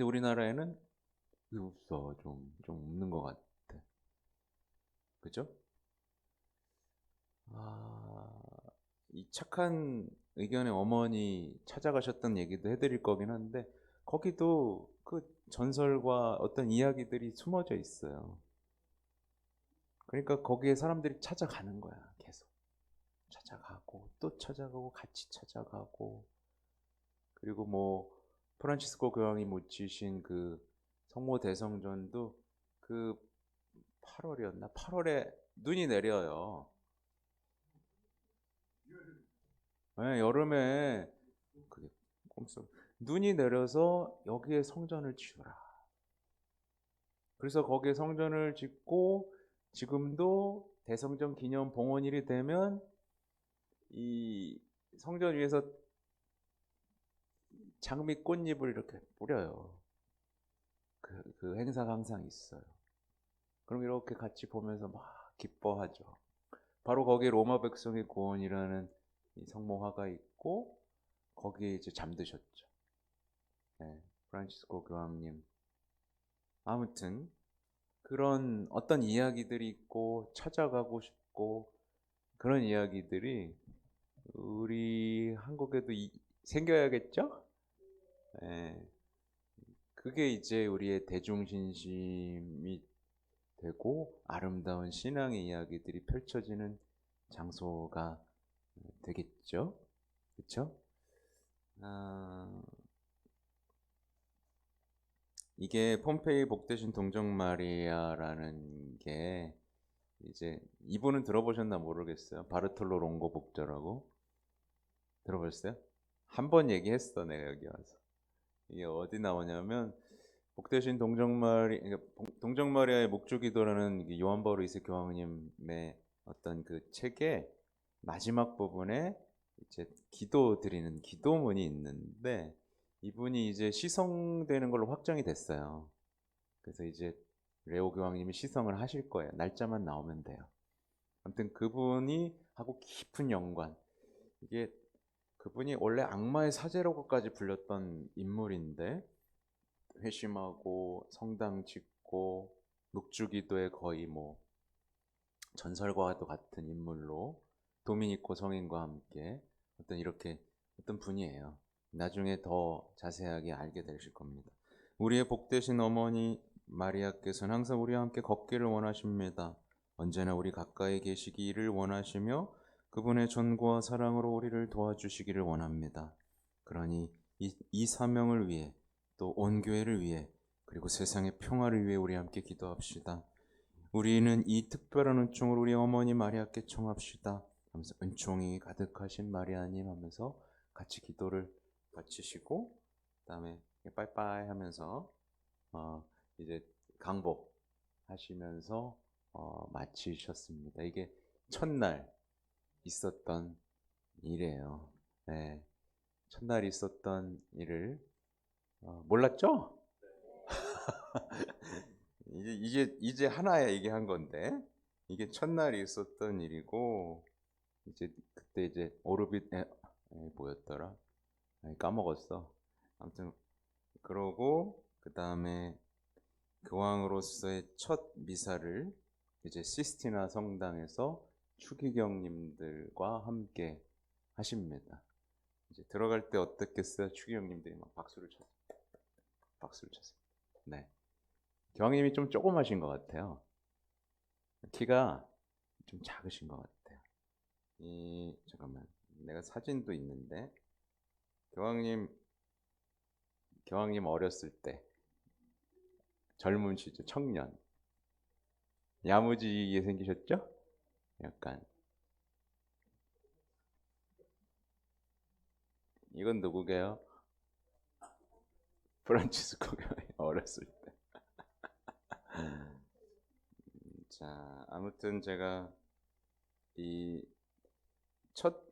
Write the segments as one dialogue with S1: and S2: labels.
S1: 우리나라에는 그게 없어. 좀 없는 것 같아. 그죠? 아, 이 착한 의견의 어머니 찾아가셨던 얘기도 해드릴 거긴 한데, 거기도 그 전설과 어떤 이야기들이 숨어져 있어요. 그러니까 거기에 사람들이 찾아가는 거야. 계속 찾아가고 또 찾아가고 같이 찾아가고. 그리고 뭐 프란치스코 교황이 묻히신 그 성모 대성전도 그 8월이었나? 8월에 눈이 내려요. 네, 여름에 그게 꿈속 눈이 내려서 여기에 성전을 지으라. 그래서 거기에 성전을 짓고 지금도 대성전 기념 봉헌일이 되면 이 성전 위에서 장미 꽃잎을 이렇게 뿌려요. 그 행사가 항상 있어요. 그럼 이렇게 같이 보면서 막 기뻐하죠. 바로 거기에 로마 백성의 구원이라는 이 성모화가 있고 거기에 이제 잠드셨죠. 네, 프란치스코 교황님. 아무튼 그런 어떤 이야기들이 있고 찾아가고 싶고 그런 이야기들이 우리 한국에도 생겨야겠죠? 네, 그게 이제 우리의 대중신심이 되고 아름다운 신앙의 이야기들이 펼쳐지는 장소가 되겠죠. 그렇죠? 아, 이게 폼페이 복되신 동정 마리아라는 게 이제 이분은 들어보셨나 모르겠어요. 바르톨로 롱고 복저라고 들어보셨어요? 한 번 얘기했어 내가 여기 와서. 이게 어디 나오냐면 복되신 동정 마리아의 묵주기도라는 요한 바올 2세 교황님의 어떤 그 책의 마지막 부분에 이제 기도 드리는 기도문이 있는데 이분이 이제 시성되는 걸로 확정이 됐어요. 그래서 이제 레오 교황님이 시성을 하실 거예요. 날짜만 나오면 돼요. 아무튼 그분이 하고 깊은 연관. 이게 그분이 원래 악마의 사제라고까지 불렸던 인물인데 회심하고 성당 짓고 묵주기도에 거의 뭐 전설과도 같은 인물로 도미니코 성인과 함께 어떤 이렇게 어떤 분이에요. 나중에 더 자세하게 알게 되실 겁니다. 우리의 복되신 어머니 마리아께서는 항상 우리와 함께 걷기를 원하십니다. 언제나 우리 가까이 계시기를 원하시며 그분의 전구와 사랑으로 우리를 도와주시기를 원합니다. 그러니 이 사명을 위해 또 온 교회를 위해 그리고 세상의 평화를 위해 우리 함께 기도합시다. 우리는 이 특별한 은총을 우리 어머니 마리아께 청합시다 하면서 은총이 가득하신 마리아님 하면서 같이 기도를 바치시고 그다음에 빠이빠이 하면서 이제 강복 하시면서 마치셨습니다. 이게 첫날 있었던 일이에요. 네, 첫날 있었던 일을 몰랐죠? 이제 하나야 얘기한 건데 이게 첫날이 있었던 일이고 이제 그때 이제 오르빗 뭐였더라? 까먹었어. 아무튼 그러고 그 다음에 교황으로서의 첫 미사를 이제 시스티나 성당에서 추기경님들과 함께 하십니다. 이제 들어갈 때 어떻겠어요? 추기경님들이 막 박수를 쳤어요. 박수를 쳤어요. 네. 교황님이 좀 조그마신 것 같아요. 키가 좀 작으신 것 같아요. 잠깐만, 내가 사진도 있는데 교황님 어렸을 때 젊은 시절 청년 야무지게 생기셨죠? 약간 이건 누구게요? 프란치스코 교황이 어렸을 때. 자, 아무튼 제가 이 첫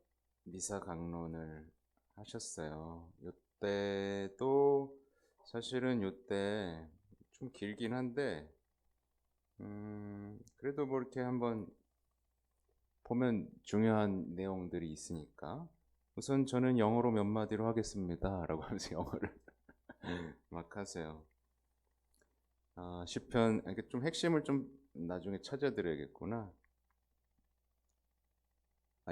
S1: 미사 강론을 하셨어요. 이때도 사실은 이때 좀 길긴 한데 그래도 뭐 이렇게 한번 보면 중요한 내용들이 있으니까 우선 저는 영어로 몇 마디로 하겠습니다 라고 하면서 영어를 막 하세요. 시편 이렇게 좀 핵심을 좀 나중에 찾아드려야겠구나.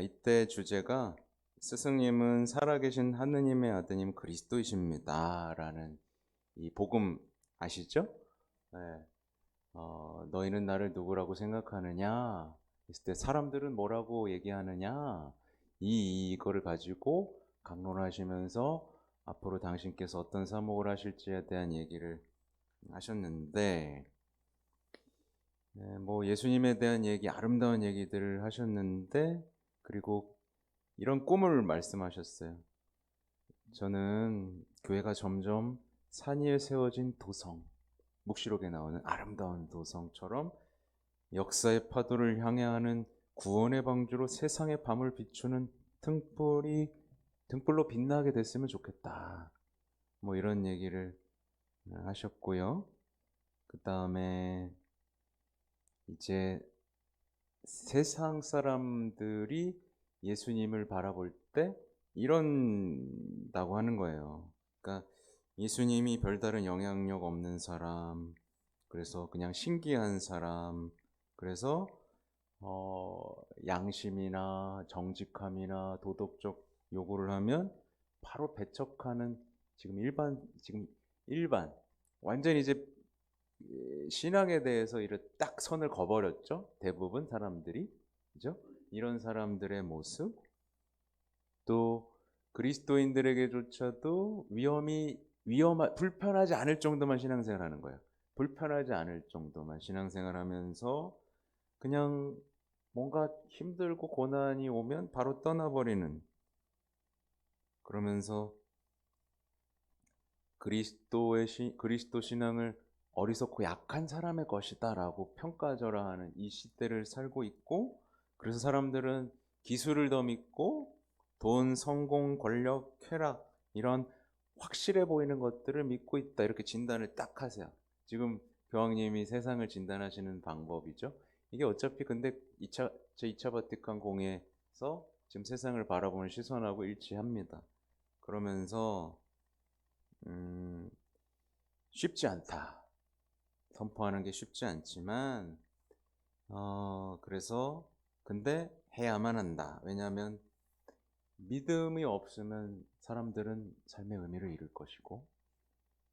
S1: 이때 주제가 스승님은 살아계신 하느님의 아드님 그리스도이십니다라는 이 복음 아시죠? 네. 너희는 나를 누구라고 생각하느냐? 했을 때 사람들은 뭐라고 얘기하느냐? 이거를 가지고 강론하시면서 앞으로 당신께서 어떤 사목을 하실지에 대한 얘기를 하셨는데, 네, 뭐 예수님에 대한 얘기, 아름다운 얘기들을 하셨는데, 그리고 이런 꿈을 말씀하셨어요. 저는 교회가 점점 산 위에 세워진 도성, 묵시록에 나오는 아름다운 도성처럼 역사의 파도를 향해 하는 구원의 방주로 세상의 밤을 비추는 등불로 빛나게 됐으면 좋겠다. 뭐 이런 얘기를 하셨고요. 그 다음에 이제 세상 사람들이 예수님을 바라볼 때 이런다고 하는 거예요. 그러니까 예수님이 별다른 영향력 없는 사람, 그래서 그냥 신기한 사람, 그래서 양심이나 정직함이나 도덕적 요구를 하면 바로 배척하는 지금 일반 완전히 이제 신앙에 대해서 이렇게 딱 선을 그어버렸죠. 대부분 사람들이 그죠? 이런 사람들의 모습 또 그리스도인들에게조차도 불편하지 않을 정도만 신앙생활하는 거예요. 불편하지 않을 정도만 신앙생활하면서 그냥 뭔가 힘들고 고난이 오면 바로 떠나버리는 그러면서 그리스도 신앙을 어리석고 약한 사람의 것이다라고 평가절하하는 이 시대를 살고 있고 그래서 사람들은 기술을 더 믿고 돈, 성공, 권력, 쾌락 이런 확실해 보이는 것들을 믿고 있다 이렇게 진단을 딱 하세요. 지금 교황님이 세상을 진단하시는 방법이죠. 이게 어차피 근데 제2차 바티칸 공회에서 지금 세상을 바라보는 시선하고 일치합니다. 그러면서 쉽지 않다. 선포하는 게 쉽지 않지만 그래서 근데 해야만 한다. 왜냐하면 믿음이 없으면 사람들은 삶의 의미를 잃을 것이고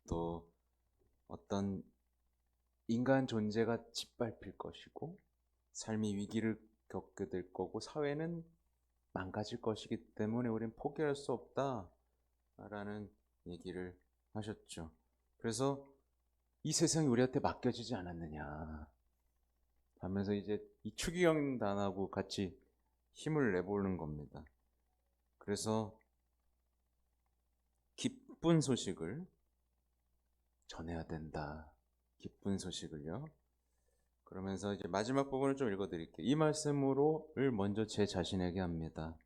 S1: 또 어떤 인간 존재가 짓밟힐 것이고 삶이 위기를 겪게 될 거고 사회는 망가질 것이기 때문에 우리는 포기할 수 없다라는 얘기를 하셨죠. 그래서 이 세상이 우리한테 맡겨지지 않았느냐 하면서 이제 이 추기경단하고 같이 힘을 내보는 겁니다. 그래서 기쁜 소식을 전해야 된다. 기쁜 소식을요. 그러면서 이제 마지막 부분을 좀 읽어드릴게요. 이 말씀으로를 먼저 제 자신에게 합니다.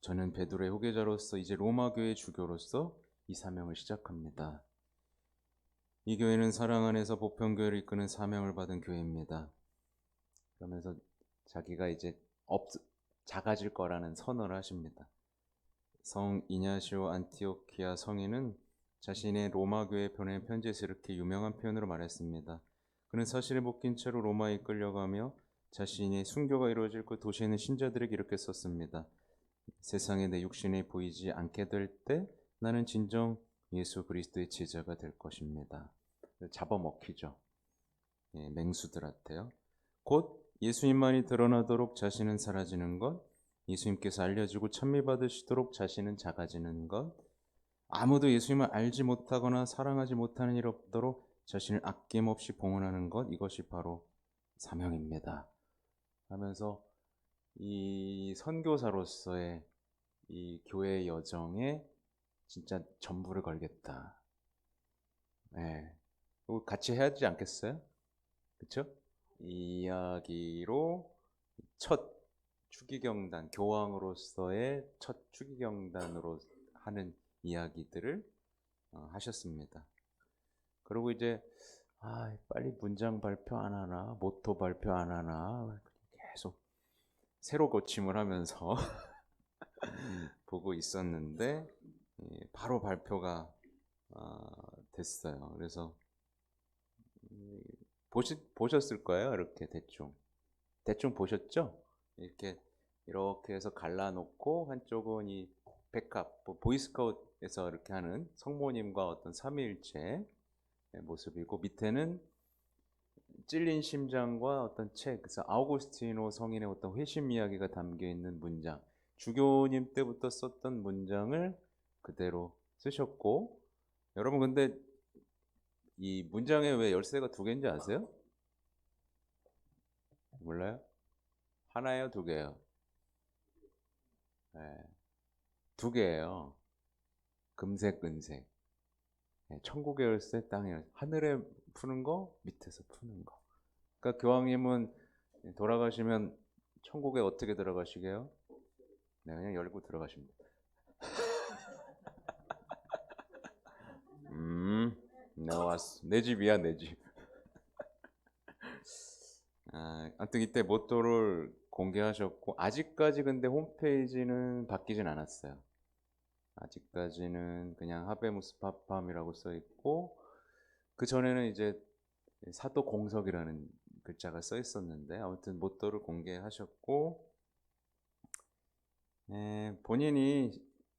S1: 저는 베드로의 후계자로서 이제 로마 교회 주교로서 이 사명을 시작합니다. 이 교회는 사랑 안에서 보편교회를 이끄는 사명을 받은 교회입니다. 그러면서 자기가 이제 작아질 거라는 선언을 하십니다. 성 이냐시오 안티오키아 성인은 자신의 로마 교회 보낸 편지에서 이렇게 유명한 표현으로 말했습니다. 그는 사실에 묶인 채로 로마에 이끌려가며 자신의 순교가 이루어질 그 도시에 있는 신자들에게 이렇게 썼습니다. 세상에 내 육신이 보이지 않게 될 때 나는 진정 예수 그리스도의 제자가 될 것입니다. 잡아먹히죠. 맹수들한테요. 곧 예수님만이 드러나도록 자신은 사라지는 것, 예수님께서 알려주고 찬미받으시도록 자신은 작아지는 것, 아무도 예수님을 알지 못하거나 사랑하지 못하는 일 없도록 자신을 아낌없이 봉헌하는 것, 이것이 바로 사명입니다. 하면서 이 선교사로서의 이 교회 여정에 진짜 전부를 걸겠다. 네. 같이 해야 하지 않겠어요? 그렇죠? 이 이야기로 첫 추기경단, 교황으로서의 첫 추기경단으로 하는 이야기들을 하셨습니다. 그리고 이제 빨리 문장 발표 안 하나, 모토 발표 안 하나 계속 새로 고침을 하면서 보고 있었는데 바로 발표가 됐어요. 그래서 보셨을 거예요. 이렇게 대충 보셨죠? 이렇게 해서 갈라놓고 한쪽은 이 백합, 보이스카웃에서 이렇게 하는 성모님과 어떤 삼위일체 모습이고, 밑에는 찔린 심장과 어떤 책, 그래서 아우구스티노 성인의 어떤 회심 이야기가 담겨 있는 문장, 주교님 때부터 썼던 문장을 그대로 쓰셨고, 여러분 근데 이 문장에 왜 열쇠가 두 개인지 아세요? 몰라요? 하나예요, 두 개예요? 네, 두 개예요. 금색, 은색. 네, 천국의 열쇠, 땅의 열쇠. 하늘에 푸는 거, 밑에서 푸는 거. 그러니까 교황님은 돌아가시면 천국에 어떻게 들어가시게요? 네, 그냥 열고 들어가십니다. 나 왔어. 내 집이야, 내 집. 아무튼 이때 모토를 공개하셨고, 아직까지 근데 홈페이지는 바뀌진 않았어요. 아직까지는 그냥 하베무스 파팜이라고 써 있고, 그 전에는 이제 사도 공석이라는 글자가 써 있었는데, 아무튼 모토를 공개하셨고, 본인이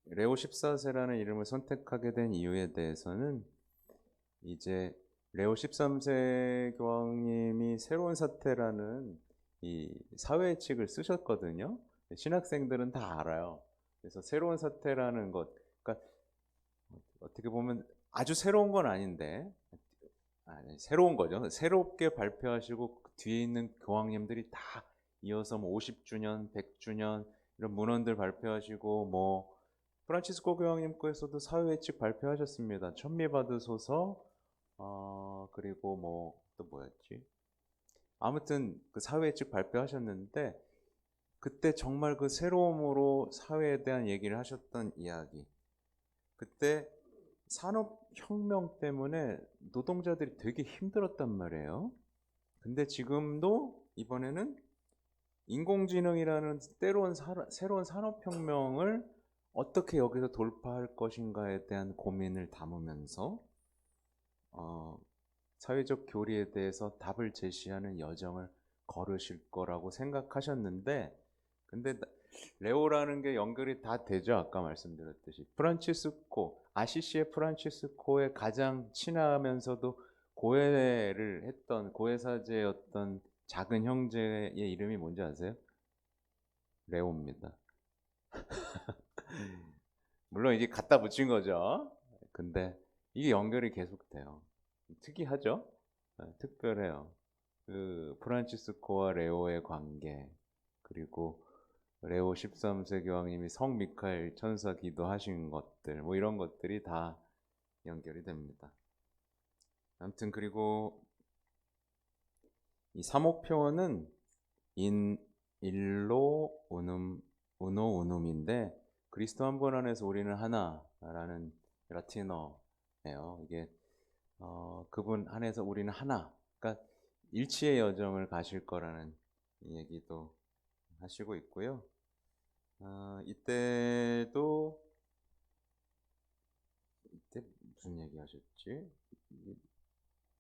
S1: 레오 14세라는 이름을 선택하게 된 이유에 대해서는 이제 레오 13세 교황님이 새로운 사태라는 이 사회칙을 쓰셨거든요. 신학생들은 다 알아요. 그래서 새로운 사태라는 것, 그러니까 어떻게 보면 아주 새로운 건 아닌데, 새로운 거죠. 새롭게 발표하시고 그 뒤에 있는 교황님들이 다 이어서 뭐 50주년, 100주년 이런 문헌들 발표하시고, 뭐 프란치스코 교황님께서도 사회회칙 발표하셨습니다. 천미받으소서. 그리고 뭐 또 뭐였지? 아무튼 그 사회회칙 발표하셨는데, 그때 정말 그 새로움으로 사회에 대한 얘기를 하셨던 이야기. 그때 산업혁명 때문에 노동자들이 되게 힘들었단 말이에요. 근데 지금도 이번에는 인공지능이라는 새로운 산업혁명을 어떻게 여기서 돌파할 것인가에 대한 고민을 담으면서 사회적 교리에 대해서 답을 제시하는 여정을 걸으실 거라고 생각하셨는데, 근데 레오라는 게 연결이 다 되죠. 아까 말씀드렸듯이 프란치스코, 아시시의 프란치스코의 가장 친하면서도 고해를 했던 고해사제였던 작은 형제의 이름이 뭔지 아세요? 레오입니다. 물론 이게 갖다 붙인 거죠. 근데 이게 연결이 계속돼요. 특이하죠? 특별해요. 그 프란치스코와 레오의 관계, 그리고 레오 13세 교황님이 성 미카엘 천사 기도하신 것들, 뭐 이런 것들이 다 연결이 됩니다. 아무튼 그리고 이 사목표어는 인 일로 우노 우눔인데, 그리스도 한 분 안에서 우리는 하나라는 라틴어예요. 이게 그분 안에서 우리는 하나, 그러니까 일치의 여정을 가실 거라는 얘기도 하시고 있고요. 이때도 이때 무슨 얘기 하셨지?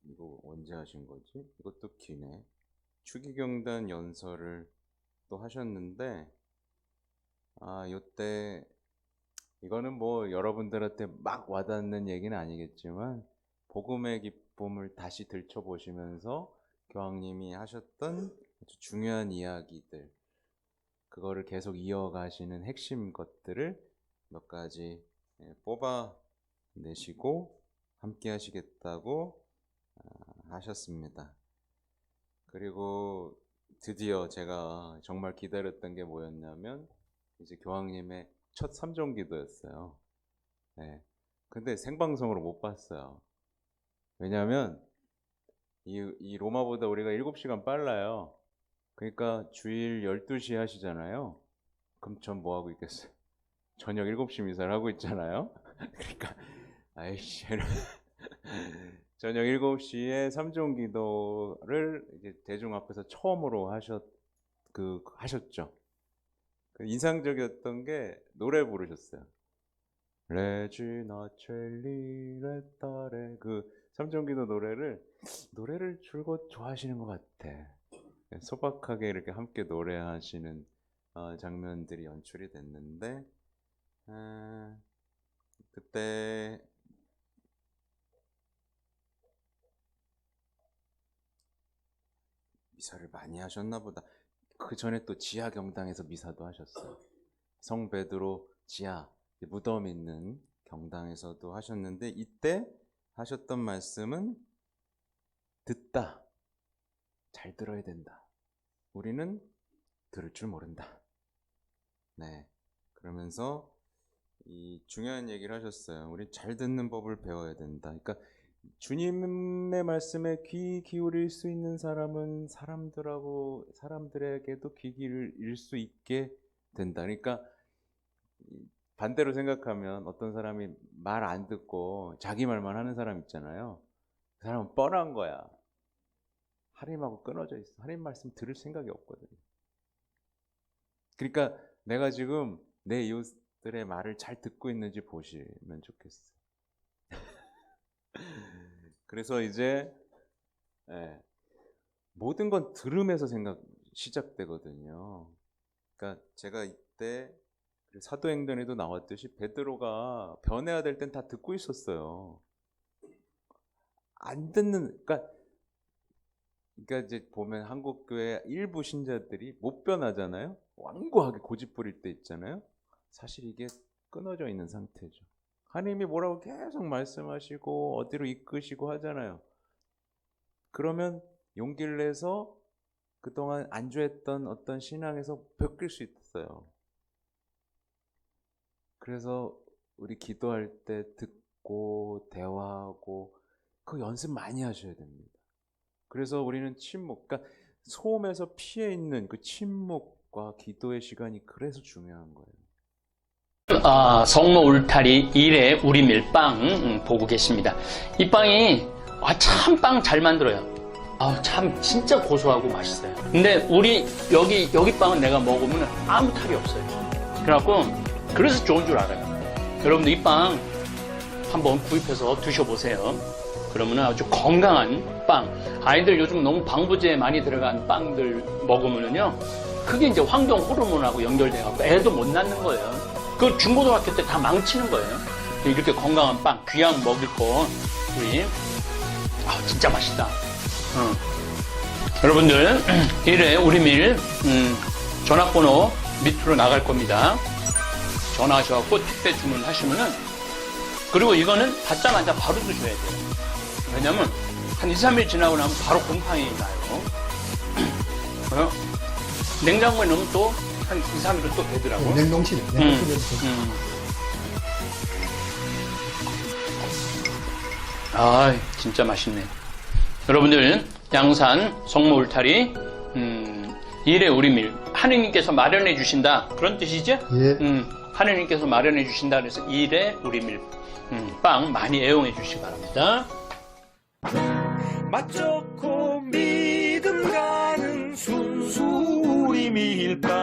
S1: 이거 언제 하신 거지? 이것도 기네. 추기경단 연설을 또 하셨는데, 요때 이거는 뭐 여러분들한테 막 와닿는 얘기는 아니겠지만, 복음의 기쁨을 다시 들춰보시면서 교황님이 하셨던 아주 중요한 이야기들, 그거를 계속 이어가시는 핵심 것들을 몇 가지 뽑아내시고 함께 하시겠다고 하셨습니다. 그리고 드디어 제가 정말 기다렸던 게 뭐였냐면, 이제 교황님의 첫 삼종 기도였어요. 네. 근데 생방송으로 못 봤어요. 왜냐하면 이 로마보다 우리가 7시간 빨라요. 그러니까 주일 12시 하시잖아요. 그럼 전 뭐 하고 있겠어요? 저녁 7시 미사를 하고 있잖아요. 그러니까 아이씨, 저녁 7시에 삼종 기도를 이제 대중 앞에서 처음으로 하셨죠. 그 인상적이었던 게 노래 부르셨어요. 레지나 첼리 레타레 그 삼정기도 노래를 줄곧 좋아하시는 것 같아. 소박하게 이렇게 함께 노래하시는 장면들이 연출이 됐는데 그때 미사를 많이 하셨나 보다. 그 전에 또 지하 경당에서 미사도 하셨어요. 성 베드로 지하 무덤 있는 경당에서도 하셨는데 이때 하셨던 말씀은 듣다. 잘 들어야 된다. 우리는 들을 줄 모른다. 네. 그러면서 이 중요한 얘기를 하셨어요. 우리 잘 듣는 법을 배워야 된다. 그러니까 주님의 말씀에 귀 기울일 수 있는 사람은 사람들에게도 귀 기울일 수 있게 된다. 그러니까 반대로 생각하면 어떤 사람이 말 안 듣고 자기 말만 하는 사람 있잖아요. 그 사람은 뻔한 거야. 하나님하고 끊어져 있어. 하나님 말씀 들을 생각이 없거든요. 그러니까 내가 지금 내 이웃들의 말을 잘 듣고 있는지 보시면 좋겠어요. 그래서 이제 모든 건 들음에서 시작되거든요. 그러니까 제가 이때 사도행전에도 나왔듯이 베드로가 변해야 될 땐 다 듣고 있었어요. 안 듣는, 그러니까 이제 보면 한국 교회 일부 신자들이 못 변하잖아요. 완고하게 고집 부릴 때 있잖아요. 사실 이게 끊어져 있는 상태죠. 하나님이 뭐라고 계속 말씀하시고 어디로 이끄시고 하잖아요. 그러면 용기를 내서 그동안 안주했던 어떤 신앙에서 벗길 수 있어요. 그래서 우리 기도할 때 듣고 대화하고 그 연습 많이 하셔야 됩니다. 그래서 우리는 침묵, 그러니까 소음에서 피해 있는 그 침묵과 기도의 시간이 그래서 중요한 거예요.
S2: 성모 울타리 1회 우리 밀빵 보고 계십니다. 이 빵이 참 빵 잘 만들어요. 참 진짜 고소하고 맛있어요. 근데 우리 여기 빵은 내가 먹으면 아무 탈이 없어요. 그래서 좋은 줄 알아요. 여러분들 이 빵 한번 구입해서 드셔보세요. 그러면 아주 건강한 빵. 아이들 요즘 너무 방부제 많이 들어간 빵들 먹으면요, 그게 이제 황동 호르몬하고 연결돼갖고 애도 못 낳는 거예요. 그 중고등학교 때 다 망치는 거예요. 이렇게 건강한 빵, 귀양 먹을 거, 우리, 진짜 맛있다. 여러분들, 1회 우리 밀, 전화번호 밑으로 나갈 겁니다. 전화하셔갖고 택배 주문하시면은, 그리고 이거는 받자마자 바로 드셔야 돼요. 왜냐면, 한 2, 3일 지나고 나면 바로 곰팡이 나요. 냉장고에 넣으면 또 한 2, 3일은 또 되더라고.
S3: 냉동실에.
S2: 진짜 맛있네. 여러분들, 양산 성모 울타리 1회 우리 밀 하느님께서 마련해 주신다, 그런 뜻이죠?
S3: 예.
S2: 하느님께서 마련해 주신다 그래서 1회 우리 밀 빵 많이 애용해 주시기 바랍니다.
S4: 맛 좋고 믿음 가는 순수 우리 밀빵